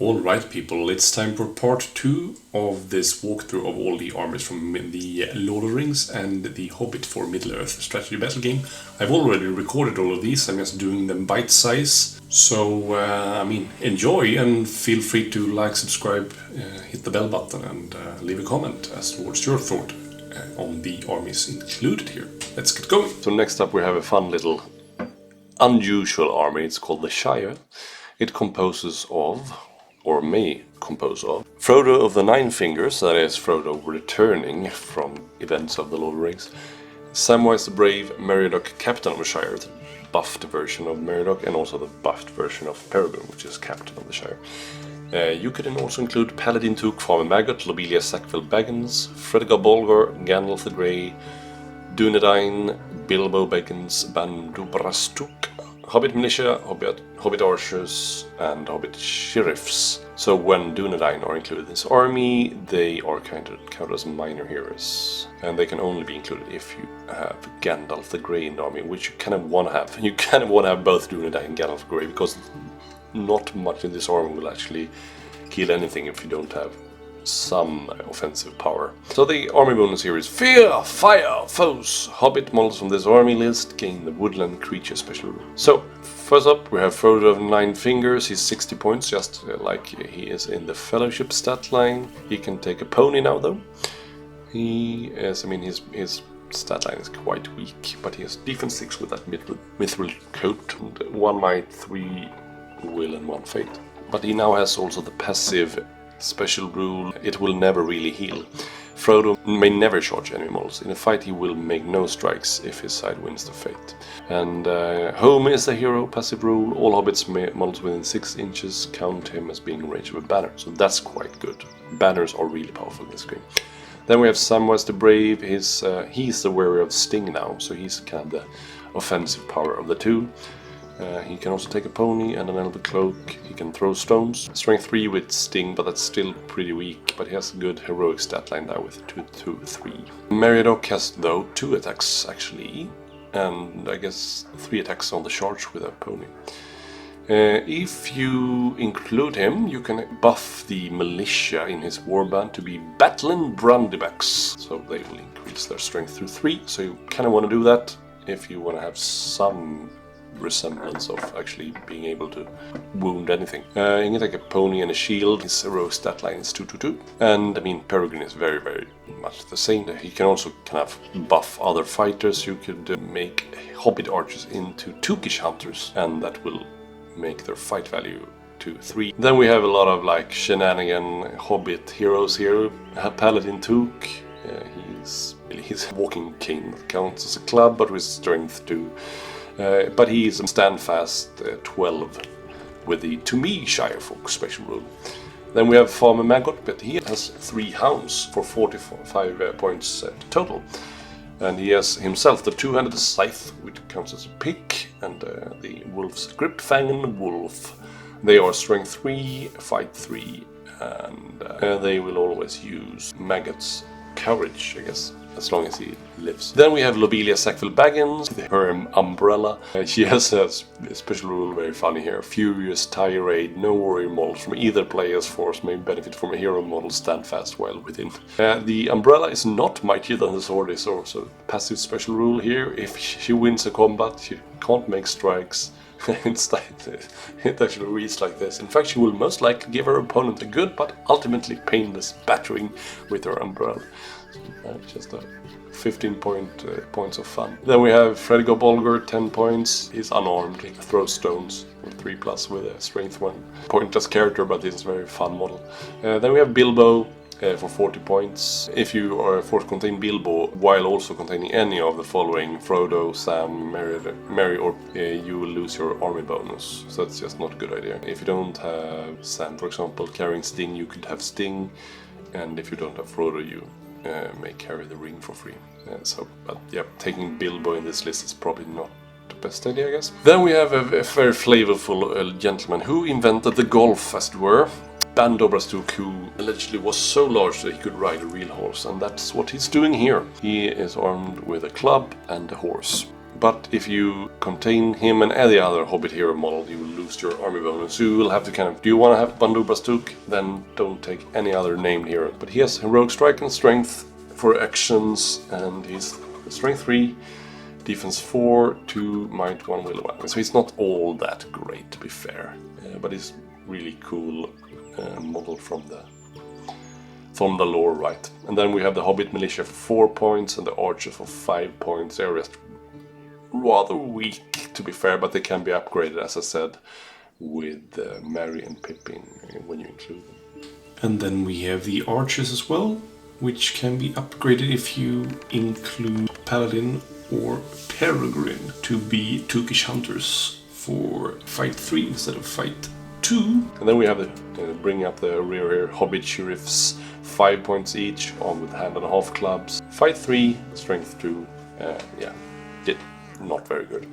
Alright people, it's time for part 2 of this walkthrough of all the armies from the Lord of the Rings and the Hobbit for Middle-earth strategy battle game. I've already recorded all of these, I'm just doing them bite-size. So, enjoy and feel free to like, subscribe, hit the bell button and leave a comment as towards your thought on the armies included here. Let's get going! So next up we have a fun little unusual army, it's called the Shire. It composes of, or may compose of, Frodo of the Nine Fingers, that is Frodo returning from events of the Lord of the Rings, Samwise the Brave, Meriadoc, Captain of the Shire, the buffed version of Meriadoc, and also the buffed version of Peregrine, which is Captain of the Shire. You could then also include Paladin Took, Farmer Maggot, Lobelia Sackville Baggins, Fredegar Bolgar, Gandalf the Grey, Dunedain, Bilbo Baggins, Bandubrastuk, Hobbit Militia, Hobbit Archers, and Hobbit Sheriffs. So when Dunedain are included in this army, they are counted as minor heroes. And they can only be included if you have Gandalf the Grey in the army, which you kind of want to have. You kind of want to have both Dunedain and Gandalf the Grey, because not much in this army will actually kill anything if you don't have some offensive power. So the army bonus here is Fear, Fire, Foes. Hobbit models from this army list gain the Woodland Creature special rule. So first up we have Frodo of Nine Fingers. He's 60 points, just like he is in the Fellowship stat line. He can take a pony now though. He is, his stat line is quite weak, but he has defense 6 with that mithril coat, and 1 might, 3 will and 1 fate. But he now has also the passive special rule, it will never really heal. Frodo may never charge enemy models. In a fight he will make no strikes if his side wins the fate. And Home is the hero, passive rule. All hobbits models within 6 inches count him as being in range of a banner. So that's quite good. Banners are really powerful in this game. Then we have Samwise the Brave. He's the wearer of Sting now, so he's kind of the offensive power of the two. He can also take a pony and an elven cloak. He can throw stones. Strength 3 with Sting, but that's still pretty weak. But he has a good heroic stat line now with 2, 2, 3. Meriadoc has though 2 attacks actually, and I guess 3 attacks on the charge with a pony. If you include him, you can buff the militia in his warband to be Battling Brandybacks. So they will increase their strength through 3. So you kind of want to do that if you want to have some resemblance of actually being able to wound anything. You can take a pony and a shield. His heroic stat line is 2, 2, 2. And Peregrine is very, very much the same. He can also kind of buff other fighters. You could make Hobbit Archers into Tookish Hunters, and that will make their fight value 2, 3. Then we have a lot of like shenanigan Hobbit heroes here. Paladin Took. He's walking cane, counts as a club, but with strength 2. But he is a standfast 12 with the To Me Shire Folk special rule. Then we have Farmer Maggot, but he has 3 hounds for 45 points total. And he has himself the two-handed scythe, which counts as a pick, and the Wolf's Gripfanged Wolf. They are strength 3, fight 3, and they will always use Maggot's courage, I guess, as long as he lives. Then we have Lobelia Sackville Baggins, her umbrella. She has a special rule, very funny here. Furious Tirade, no warrior models from either player's force may benefit from a hero model stand fast while within. The umbrella is not mightier than the sword is also passive special rule here. If she wins a combat, she can't make strikes. It actually reads like this. In fact, she will most likely give her opponent a good but ultimately painless battering with her umbrella. Just a 15 points of fun. Then we have Fredegar Bolgar, 10 points. He's unarmed, he throws stones with 3+ with a strength 1. Pointless character, but this is a very fun model. Then we have Bilbo for 40 points. If you are forced to contain Bilbo while also containing any of the following, Frodo, Sam, Merry, or you will lose your army bonus. So that's just not a good idea. If you don't have Sam, for example, carrying Sting, you could have Sting. And if you don't have Frodo, you may carry the ring for free. But taking Bilbo in this list is probably not the best idea, I guess. Then we have a very flavorful gentleman who invented the golf, as it were. Bandobrastuk, who allegedly was so large that he could ride a real horse, and that's what he's doing here. He is armed with a club and a horse. but if you contain him and any other Hobbit hero model, you will lose your army bonus. So you will have to kind of, do you want to have Bandu Bastuk? Then don't take any other named hero. But he has heroic strike and strength for actions, and he's strength 3, defense 4, 2, might 1, will 1. So he's not all that great, to be fair, but he's really cool model from the lore, right? And then we have the Hobbit Militia for 4 points and the Archers for 5 points. They're just rather weak, to be fair, but they can be upgraded, as I said, with Merry and Pippin when you include them. And then we have the Archers as well, which can be upgraded if you include Paladin or Peregrine to be Tookish Hunters for fight 3 instead of fight 2. And then we have bring up the rear here, Hobbit Sheriffs, 5 points each, armed with hand and a half clubs. Fight 3, strength 2, not very good.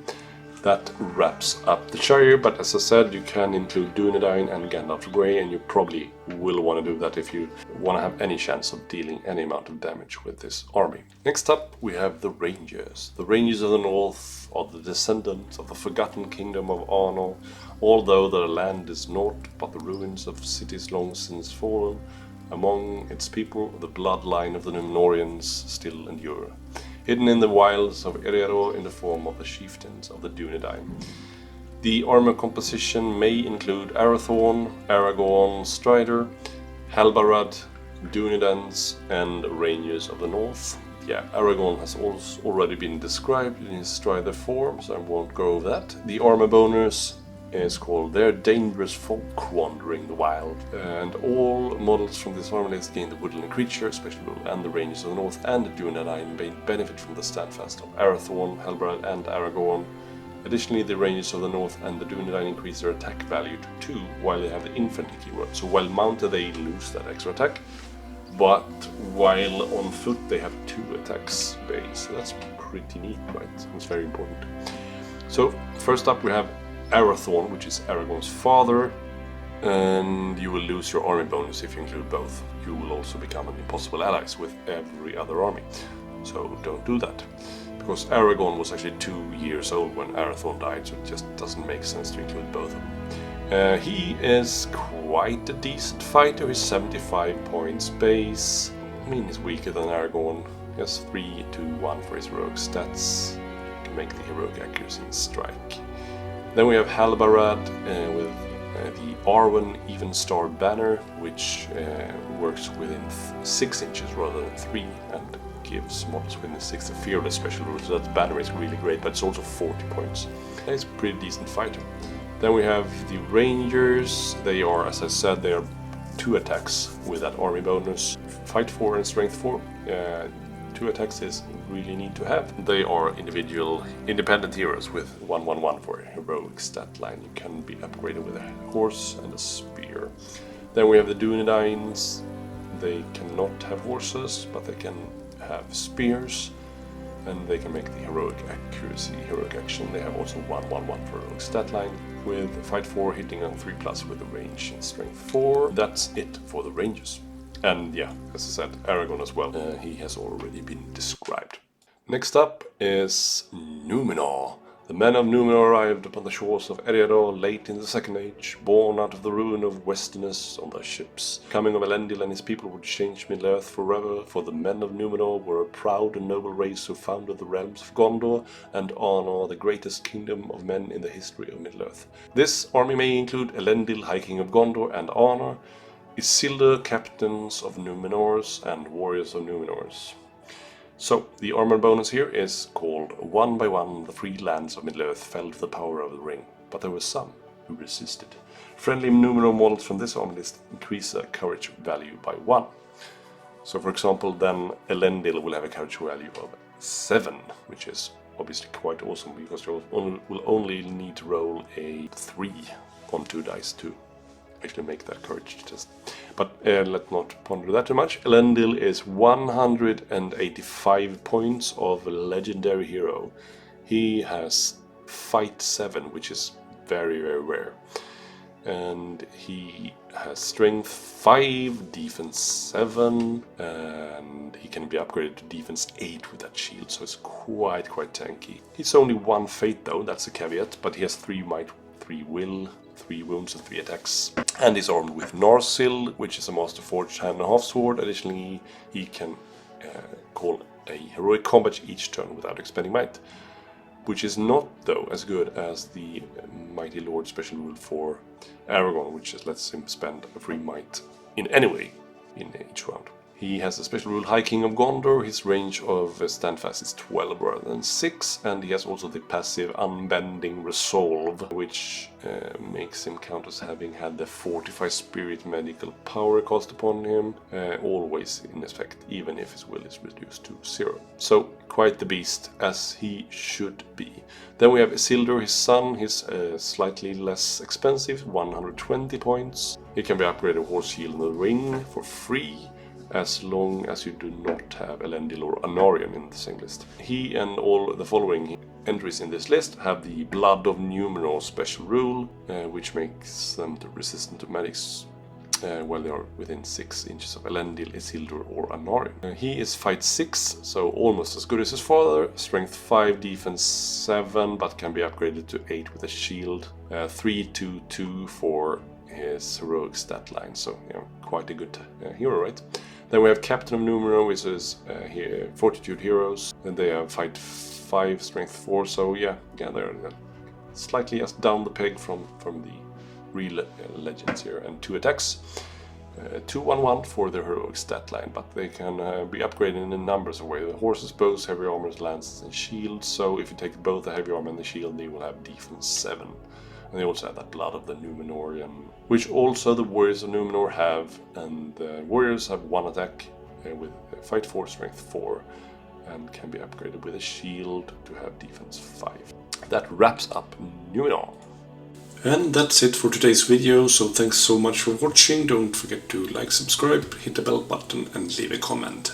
That wraps up the Shire, but as I said, you can include Dunedain and Gandalf the Grey, and you probably will want to do that if you want to have any chance of dealing any amount of damage with this army. Next up, we have the Rangers. The Rangers of the North are the descendants of the forgotten kingdom of Arnor, although their land is naught but the ruins of cities long since fallen. Among its people, the bloodline of the Númenorians still endure, hidden in the wilds of Eriador in the form of the chieftains of the Dunedain. The armor composition may include Arathorn, Aragorn, Strider, Halbarad, Dunedans, and Rangers of the North. Yeah, Aragorn has already been described in his Strider form, so I won't go over that. The armor bonus is called Their Dangerous Folk Wandering the Wild, and all models from this army list gain the Woodland Creature special rule, and the Rangers of the North and the Dunedain benefit from the Standfast of Arathorn, Halbarad, and Aragorn. Additionally, the Rangers of the North and the Dunedain increase their attack value to 2 while they have the infantry keyword. So while mounted they lose that extra attack, but while on foot they have 2 attacks base. So that's pretty neat, right? It's very important. So first up we have Arathorn, which is Aragorn's father, and you will lose your army bonus if you include both. You will also become an impossible allies with every other army, so don't do that. Because Aragorn was actually 2 years old when Arathorn died, so it just doesn't make sense to include both of them. He is quite a decent fighter, he's 75 points base. I mean, he's weaker than Aragorn. He has 3, 2, 1 for his heroic stats. He can make the heroic accuracy and strike. Then we have Halbarad with the Arwen Even Star Banner, which works within 6 inches rather than 3 and gives models within 6 a fearless special rule, so that banner is really great, but it's also 40 points. He's a pretty decent fighter. Then we have the Rangers. They are, as I said, they are 2 attacks with that army bonus. Fight 4 and strength 4. 2 attacks is really neat to have. They are individual independent heroes with 1/1/1 for a heroic stat line. You can be upgraded with a horse and a spear. Then we have the Dunedains. They cannot have horses, but they can have spears, and they can make the heroic accuracy, heroic action. They have also 1/1/1 for a heroic stat line with fight 4 hitting on 3+ with a range and strength 4. That's it for the Rangers. And yeah, as I said, Aragorn as well. He has already been described. Next up is Númenor. The men of Númenor arrived upon the shores of Eriador late in the Second Age, born out of the ruin of Westerness on their ships. Coming of Elendil and his people would change Middle-earth forever, for the men of Númenor were a proud and noble race who founded the realms of Gondor and Arnor, the greatest kingdom of men in the history of Middle-earth. This army may include Elendil, High King of Gondor and Arnor, Isildur, captains of Númenors, and warriors of Númenors. So, the armor bonus here is called 1 by 1 the free lands of Middle-earth fell to the power of the ring, but there were some who resisted. Friendly Númenor models from this army list increase their courage value by 1. So for example, then Elendil will have a courage value of 7, which is obviously quite awesome, because you will only need to roll a 3 on 2 dice to actually make that courage test. But let's not ponder that too much. Elendil is 185 points of a legendary hero. He has fight 7, which is very, very rare. And he has strength 5, defense 7, and he can be upgraded to defense 8 with that shield, so it's quite tanky. He's only 1 fate though, that's a caveat, but he has 3 might, 3 will, 3 wounds and 3 attacks. And he's armed with Narsil, which is a Master Forged hand and half sword. Additionally, he can call a heroic combat each turn without expending might, which is not though as good as the Mighty Lord special rule for Aragorn, which just lets him spend a free might in any way in each round. He has a special rule High King of Gondor. His range of Standfast is 12 rather than 6, and he has also the passive Unbending Resolve, which makes him count as having had the Fortify Spirit medical power cast upon him, always in effect, even if his will is reduced to 0. So, quite the beast, as he should be. Then we have Isildur, his son. He's slightly less expensive, 120 points. He can be upgraded Horse Heal in the Ring for free, as long as you do not have Elendil or Anarion in the same list. He and all the following entries in this list have the Blood of Númenor special rule, which makes them resistant to magics while they are within 6 inches of Elendil, Isildur or Anarion. He is fight 6, so almost as good as his father, strength 5, defense 7, but can be upgraded to 8 with a shield, 3/2/2 for his heroic stat line, so yeah, quite a good hero, right? Then we have Captain of Númenor, which is Fortitude Heroes, and they have fight 5, strength 4, so yeah, they're slightly just down the peg from the real legends here, and 2 attacks, 2/1/1 for their heroic stat line, but they can be upgraded in a numbers of ways. The horses, bows, heavy armors, lances, and shields. So if you take both the heavy armor and the shield, they will have defense 7. And they also have that Blood of the Númenorian, which also the Warriors of Númenor have, and the Warriors have 1 attack with fight 4, strength 4, and can be upgraded with a shield to have defense 5. That wraps up Númenor. And that's it for today's video, so thanks so much for watching. Don't forget to like, subscribe, hit the bell button and leave a comment.